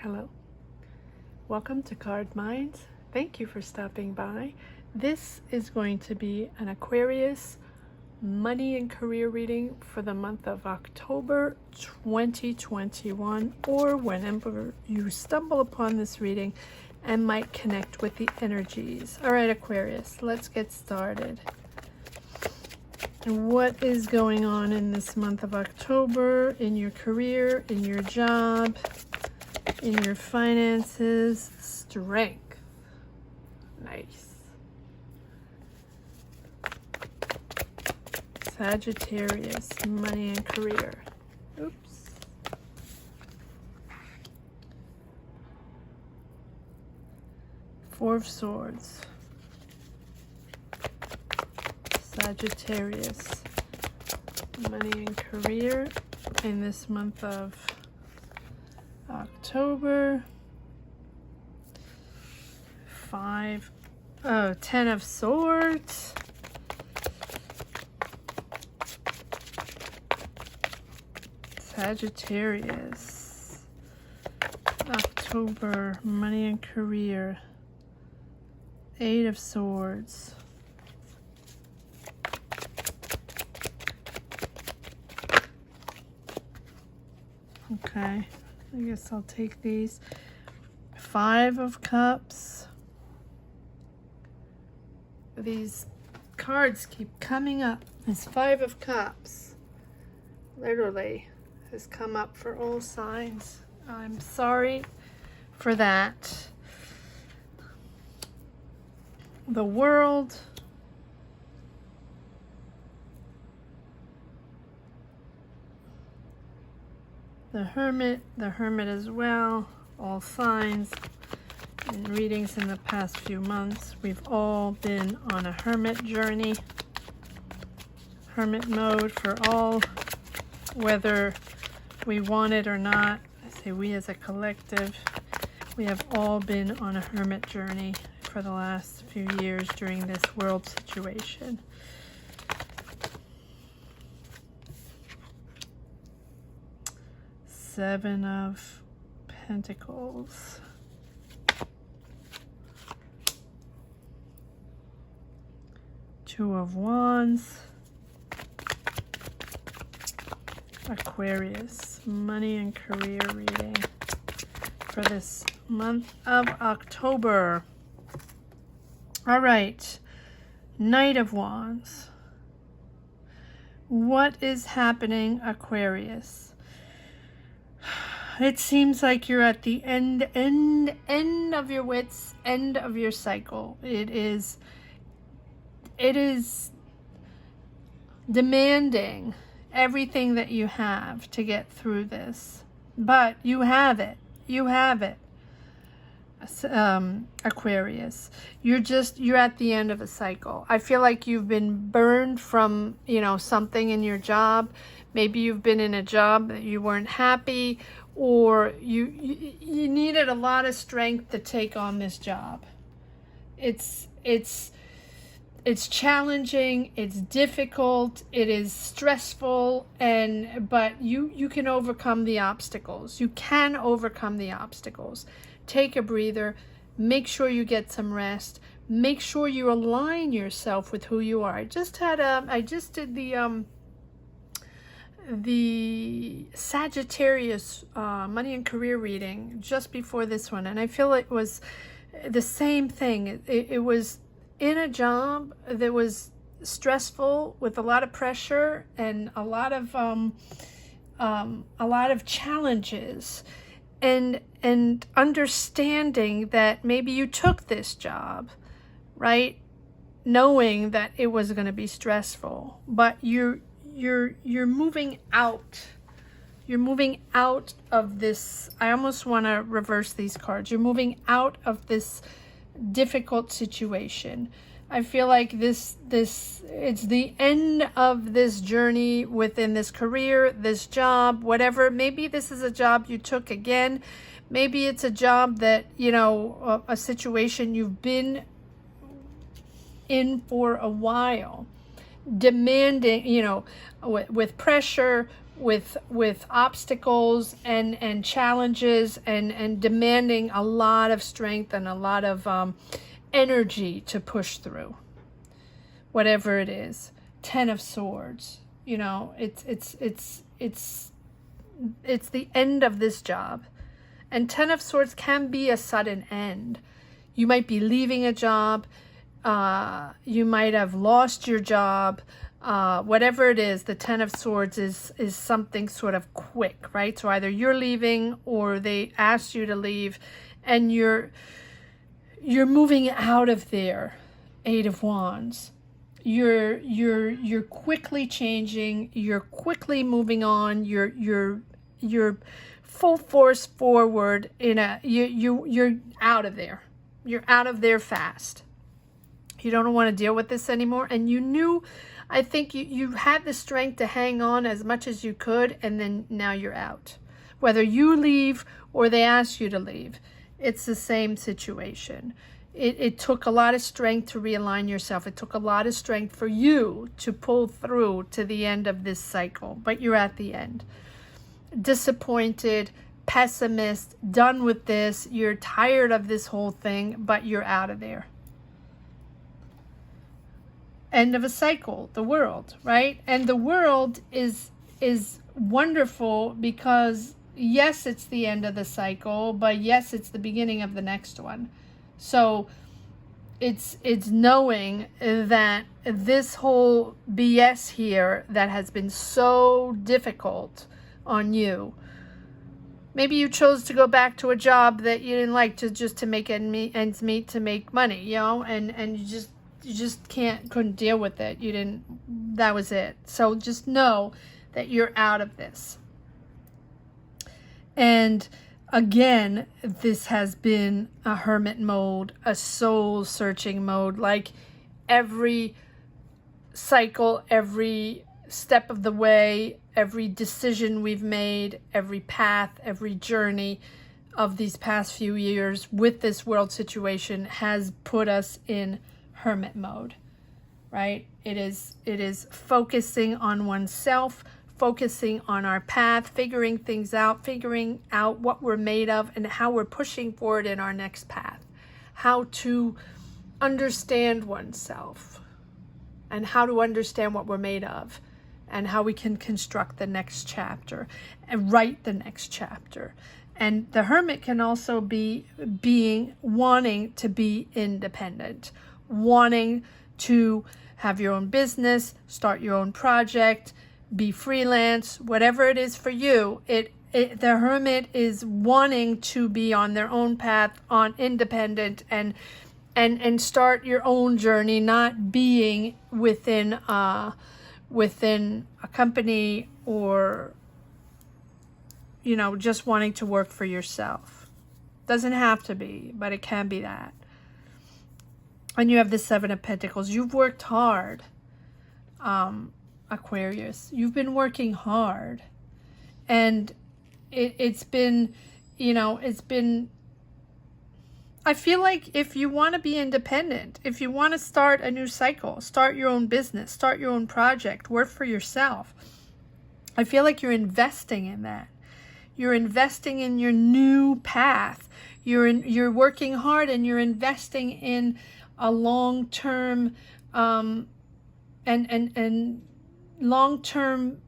Hello, welcome to Card Minds. Thank you for stopping by. This is going to be an Aquarius money and career reading for the month of October 2021, or whenever you stumble upon this reading and might connect with the energies. All right, Aquarius, let's get started. What is going on in this month of October in your career, in your job, in your finances? Strength. Nice. Sagittarius, money and career. Oops. Four of Swords. Sagittarius, money and career in this month of October. 10 of Swords. Sagittarius, October, money and career. 8 of Swords. Okay, I guess I'll take these. 5 of Cups. These cards keep coming up. This 5 of Cups literally has come up for all signs. I'm sorry for that. The World. The Hermit as well, all signs. In readings in the past few months, we've all been on a hermit journey, hermit mode for all, whether we want it or not. I say we as a collective, we have all been on a hermit journey for the last few years during this world situation. Seven of Pentacles. Two of Wands. Aquarius, money and career reading for this month of October. All right, Knight of Wands. What is happening, Aquarius? It seems like you're at the end of your wits, end of your cycle. It is demanding everything that you have to get through this. But you have it. You have it. Aquarius. You're at the end of a cycle. I feel like you've been burned from, something in your job. Maybe you've been in a job that you weren't happy, or you needed a lot of strength to take on this job. It's challenging, it's difficult, it is stressful, but you can overcome the obstacles. You can overcome the obstacles. Take a breather, make sure you get some rest, make sure you align yourself with who you are. I just did the Sagittarius money and career reading just before this one, and I feel it was the same thing. It was in a job that was stressful with a lot of pressure and a lot of challenges, and understanding that maybe you took this job, right, knowing that it was going to be stressful, but you're moving out. You're moving out of this. I almost want to reverse these cards. You're moving out of this difficult situation. I feel like it's the end of this journey within this career, this job, whatever. Maybe this is a job you took again. Maybe it's a job that, a situation you've been in for a while, demanding, with pressure, with obstacles and challenges and demanding a lot of strength and a lot of energy to push through whatever it is. 10 of Swords, you know, it's the end of this job. And 10 of Swords can be a sudden end. You might be leaving a job, you might have lost your job, whatever it is. The 10 of Swords is something sort of quick, right? So either you're leaving or they asked you to leave and you're moving out of there. 8 of Wands. You're quickly changing, you're quickly moving on, you're full force forward you're out of there. You're out of there fast. You don't want to deal with this anymore. And you knew, I think you had the strength to hang on as much as you could, and then now you're out. Whether you leave or they ask you to leave, it's the same situation. It took a lot of strength to realign yourself. It took a lot of strength for you to pull through to the end of this cycle, but you're at the end. Disappointed, pessimist, done with this. You're tired of this whole thing, but you're out of there. End of a cycle, the World, right? And the World is wonderful because yes, it's the end of the cycle, but yes, it's the beginning of the next one. So it's knowing that this whole BS here that has been so difficult on you, maybe you chose to go back to a job that you didn't like to make ends meet, to make money, you know, and you just couldn't deal with it. That was it. So just know that you're out of this. And again, this has been a hermit mode, a soul searching mode. Like every cycle, every step of the way, every decision we've made, every path, every journey of these past few years with this world situation has put us in hermit mode, right? It is focusing on oneself, focusing on our path, figuring things out, figuring out what we're made of and how we're pushing forward in our next path, how to understand oneself and how to understand what we're made of and how we can construct the next chapter and write the next chapter. And the hermit can also be wanting to be independent, wanting to have your own business, start your own project, be freelance, whatever it is for you. The hermit is wanting to be on their own path, on independent, and start your own journey, not being within a company or, you know, just wanting to work for yourself. Doesn't have to be, but it can be that. And you have the 7 of Pentacles. You've worked hard, Aquarius. You've been working hard. And it's been, you know, I feel like if you want to be independent, if you want to start a new cycle, start your own business, start your own project, work for yourself, I feel like you're investing in that. You're investing in your new path. You're working hard and you're investing in a long-term and long-term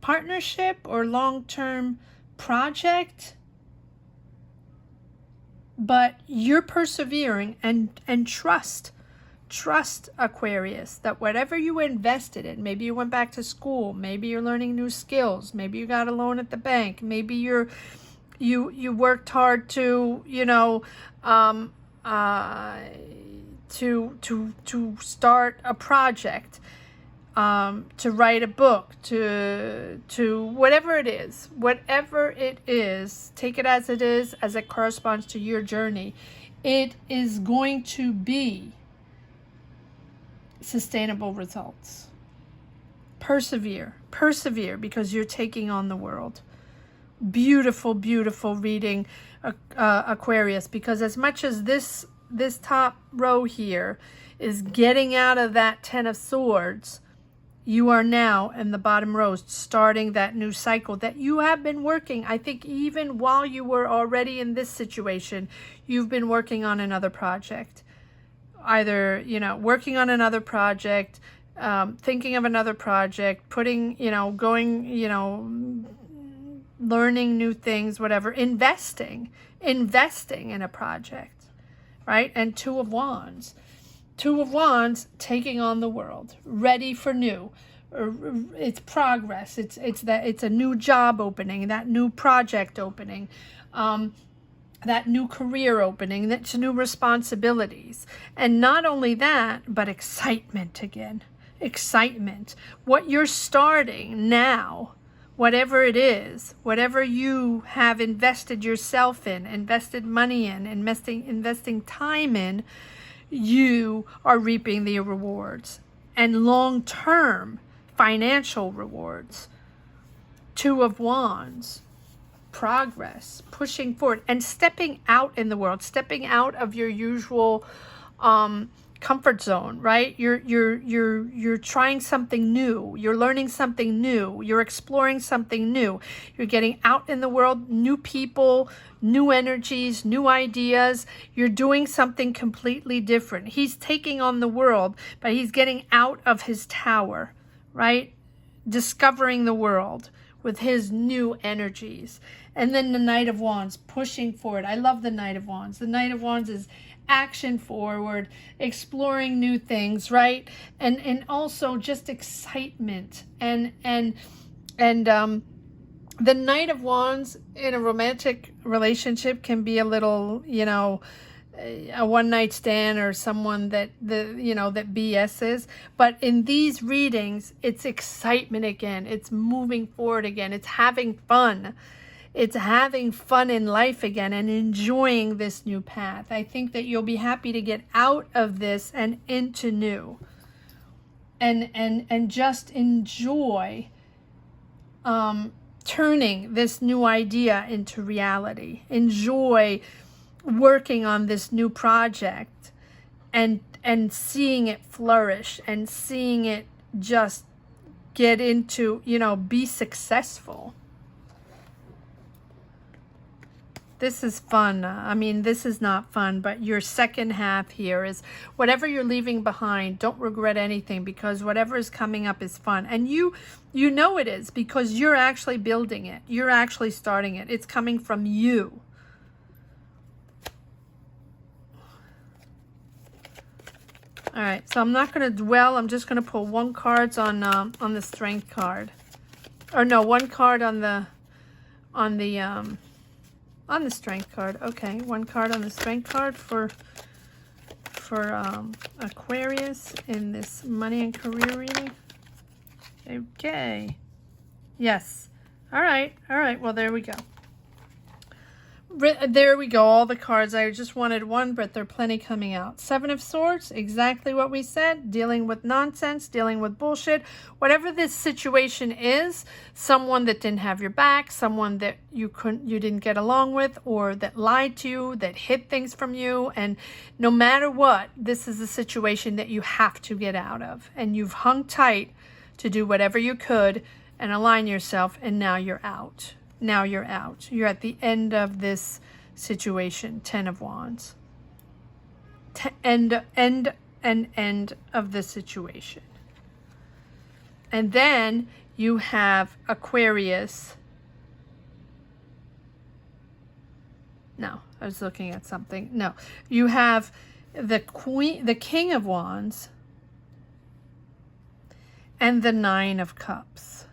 partnership or long-term project. But you're persevering and trust Aquarius, that whatever you invested in, maybe you went back to school, maybe you're learning new skills, maybe you got a loan at the bank, maybe you worked hard to, you know, to start a project, to write a book, to whatever it is, take it as it corresponds to your journey. It is going to be sustainable results. Persevere because you're taking on the world. Beautiful, beautiful reading, Aquarius, because as much as this top row here is getting out of that 10 of Swords, You are now in the bottom rows, starting that new cycle that you have been working. I think even while you were already in this situation, you've been working on another project. Either, you know, working on another project, thinking of another project, putting, you know, going, you know, learning new things, whatever, investing in a project, right? And Two of Wands. Two of Wands, taking on the world, ready for new. It's progress. It's a new job opening, that new project opening, that new career opening, that's new responsibilities. And not only that, but excitement again. Excitement. What you're starting now, whatever it is, whatever you have invested yourself in, invested money in, investing time in, you are reaping the rewards, and long-term financial rewards. Two of Wands, progress, pushing forward, and stepping out in the world, stepping out of your usual comfort zone, right? You're trying something new. You're learning something new. You're exploring something new. You're getting out in the world, new people, new energies, new ideas. You're doing something completely different. He's taking on the world, but he's getting out of his tower, right? Discovering the world with his new energies. And then the Knight of Wands, pushing forward. I love the Knight of Wands. The Knight of Wands is action forward, exploring new things, right? And also just excitement. And the Knight of Wands in a romantic relationship can be a little, you know, a one-night stand or someone that that BS's. But in these readings, it's excitement again. It's moving forward again. It's having fun. It's having fun in life again and enjoying this new path. I think that you'll be happy to get out of this and into new. And just enjoy turning this new idea into reality. Enjoy working on this new project and seeing it flourish and seeing it just get into, you know, be successful. This is fun. I mean, this is not fun, but your second half here is whatever you're leaving behind, don't regret anything, because whatever is coming up is fun. And you know it is, because you're actually building it. You're actually starting it. It's coming from you. All right, so I'm not going to dwell. I'm just going to pull one card on the Strength card. Or no, one card on the Strength card. Okay, one card on the Strength card for Aquarius in this money and career reading. Okay. Yes. All right. Well, there we go. There we go. All the cards. I just wanted one, but there are plenty coming out. Seven of Swords. Exactly what we said. Dealing with nonsense. Dealing with bullshit. Whatever this situation is, someone that didn't have your back, someone that you didn't get along with, or that lied to you, that hid things from you, and no matter what, this is a situation that you have to get out of, and you've hung tight to do whatever you could and align yourself, and now you're out. Now you're out. You're at the end of this situation. 10 of Wands. End of the situation. And then you have Aquarius. No, I was looking at something. No, you have the King of Wands and the Nine of Cups,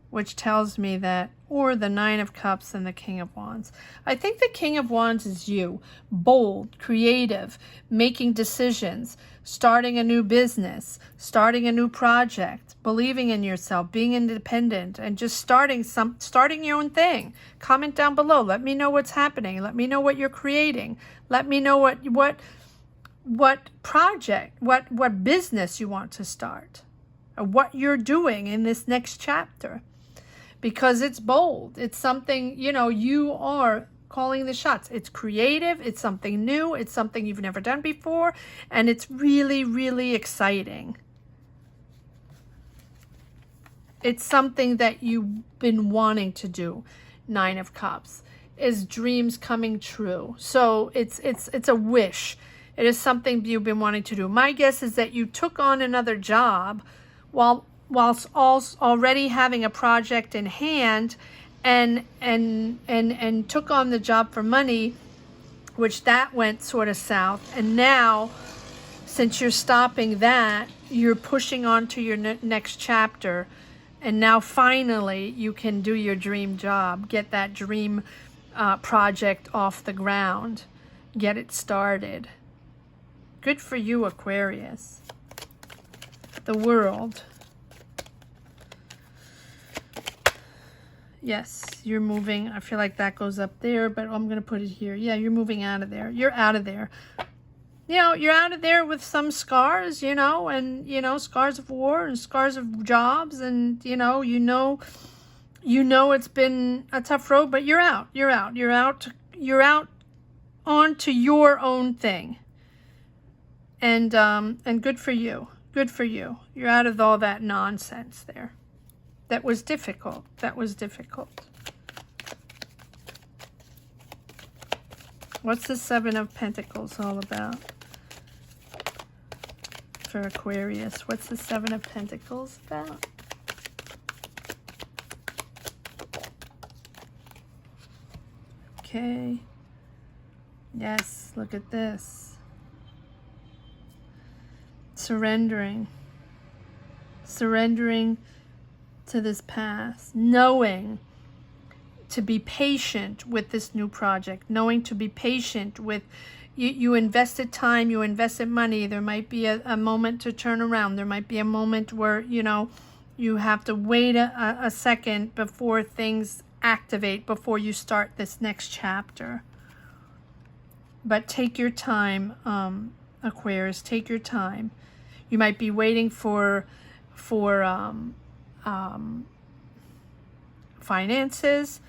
which tells me that, or the Nine of Cups and the King of Wands. I think the King of Wands is you. Bold, creative, making decisions, starting a new business, starting a new project, believing in yourself, being independent, and just starting your own thing. Comment down below. Let me know what's happening. Let me know what you're creating. Let me know what project, what business you want to start, or what you're doing in this next chapter. Because it's bold. It's something, you are calling the shots. It's creative. It's something new. It's something you've never done before. And it's really, really exciting. It's something that you've been wanting to do. 9 of Cups is dreams coming true. So it's a wish. It is something you've been wanting to do. My guess is that you took on another job whilst already having a project in hand, and took on the job for money, which that went sort of south. And now, since you're stopping that, you're pushing on to your next chapter. And now finally you can do your dream job, get that dream project off the ground, get it started. Good for you, Aquarius. The World. Yes, you're moving. I feel like that goes up there, but I'm going to put it here. Yeah, you're moving out of there. You're out of there. You know, you're out of there with some scars, you know, and, you know, scars of war and scars of jobs. And, you know it's been a tough road, but you're out. You're out onto your own thing. And good for you. Good for you. You're out of all that nonsense there. That was difficult. That was difficult. What's the 7 of Pentacles all about for Aquarius? What's the 7 of Pentacles about? Okay. Yes, look at this. Surrendering. Surrendering to this past, knowing to be patient with this new project, knowing to be patient with you invested time, you invested money. There might be a moment to turn around. There might be a moment where, you know, you have to wait a second before things activate, before you start this next chapter. But take your time, Aquarius, take your time. You might be waiting for finances.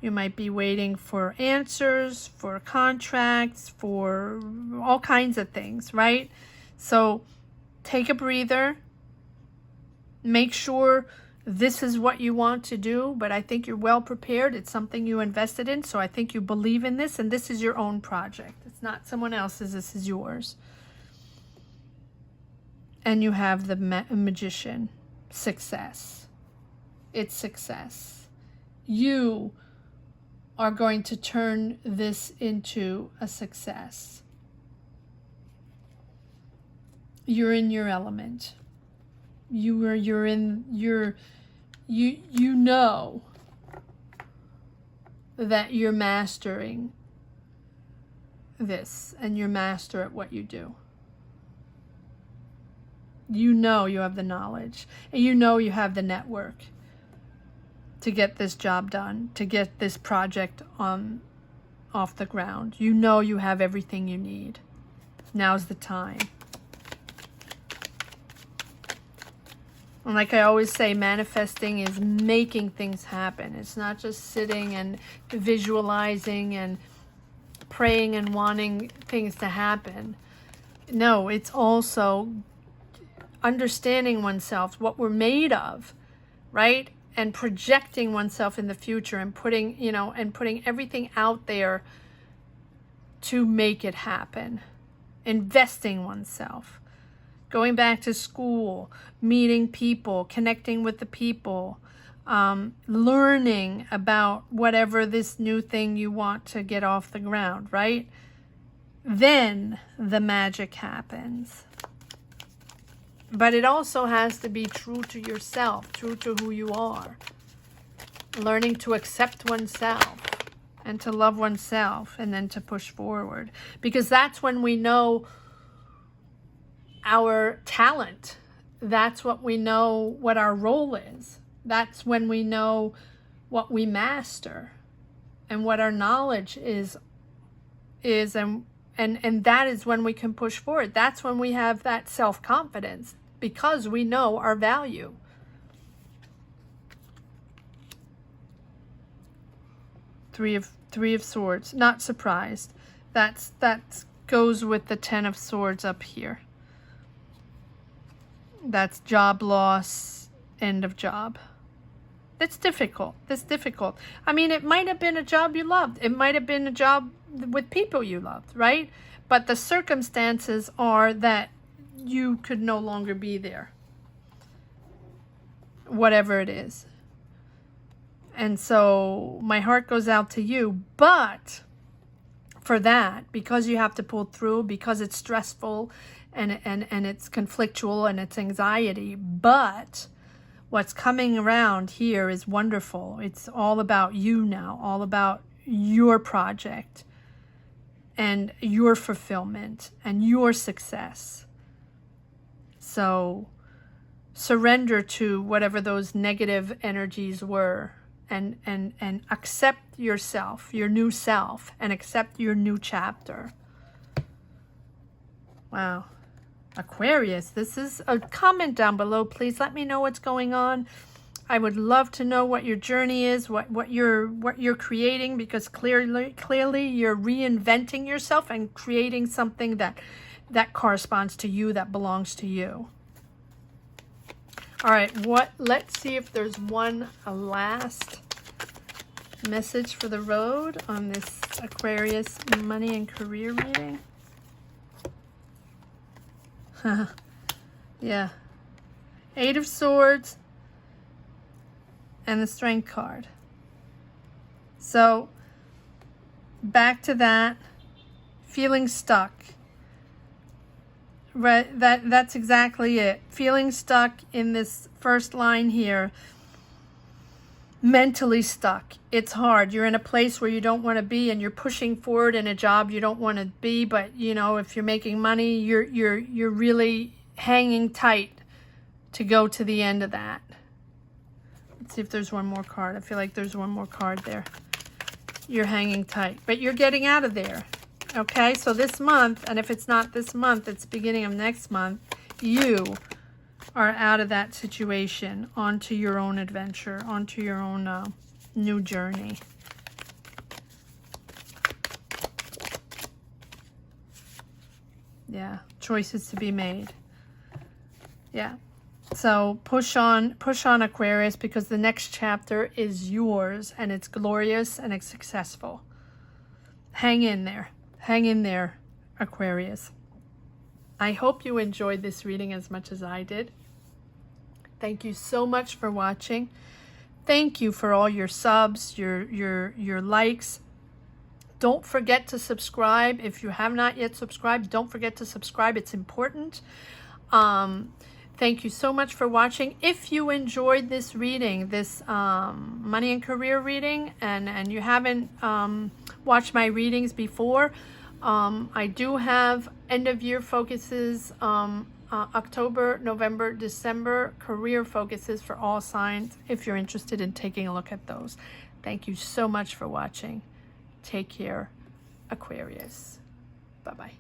You might be waiting for answers, for contracts, for all kinds of things, right? So take a breather. Make sure this is what you want to do, but I think you're well prepared. It's something you invested in, so I think you believe in this, and this is your own project. It's not someone else's, this is yours. And you have the Magician. Success. It's success. You are going to turn this into a success. You're in your element. You know that you're mastering this, and you're master at what you do. You know you have the knowledge, and you know you have the network to get this job done, to get this project off the ground. You know you have everything you need. Now's the time. And like I always say, manifesting is making things happen. It's not just sitting and visualizing and praying and wanting things to happen. No, it's also understanding oneself, what we're made of, right? And projecting oneself in the future, and putting, you know, and putting everything out there to make it happen. Investing oneself. Going back to school, meeting people, connecting with the people, learning about whatever this new thing you want to get off the ground, right? Then the magic happens. But it also has to be true to yourself, true to who you are. Learning to accept oneself and to love oneself, and then to push forward. Because that's when we know our talent. That's what we know what our role is. That's when we know what we master and what our knowledge is and that is when we can push forward. That's when we have that self-confidence, because we know our value. Three of Swords. Not surprised. That goes with the 10 of Swords up here. That's job loss, end of job. It's difficult. It's difficult. I mean, it might have been a job you loved. It might have been a job with people you loved, right? But the circumstances are that you could no longer be there. Whatever it is. And so my heart goes out to you. But for that, because you have to pull through, because it's stressful and it's conflictual and it's anxiety, but what's coming around here is wonderful. It's all about you now, all about your project and your fulfillment and your success. So surrender to whatever those negative energies were, and accept yourself, your new self, and accept your new chapter. Wow. Aquarius, this is a comment down below. Please let me know what's going on. I would love to know what your journey is, what you're creating, because clearly you're reinventing yourself and creating something that corresponds to you, that belongs to you. All right, let's see if there's a last message for the road on this Aquarius money and career reading. Yeah. 8 of Swords and the Strength card. So back to that, feeling stuck. Right, that's exactly it. Feeling stuck in this first line here. Mentally stuck. It's hard. You're in a place where you don't want to be, and you're pushing forward in a job you don't want to be, but you know, if you're making money, you're really hanging tight to go to the end of that. Let's see if there's one more card. I feel like there's one more card there. You're hanging tight, but you're getting out of there. Okay, so this month, and if it's not this month, it's beginning of next month, you are out of that situation, onto your own adventure, onto your own new journey. Yeah, choices to be made. Yeah, so push on Aquarius, because the next chapter is yours, and it's glorious and it's successful. Hang in there. Hang in there, Aquarius. I hope you enjoyed this reading as much as I did. Thank you so much for watching. Thank you for all your subs, your likes. Don't forget to subscribe. If you have not yet subscribed, don't forget to subscribe. It's important. Thank you so much for watching. If you enjoyed this reading, this money and career reading, and you haven't watched my readings before, I do have end of year focuses, October, November, December career focuses for all signs, if you're interested in taking a look at those. Thank you so much for watching. Take care, Aquarius. Bye-bye.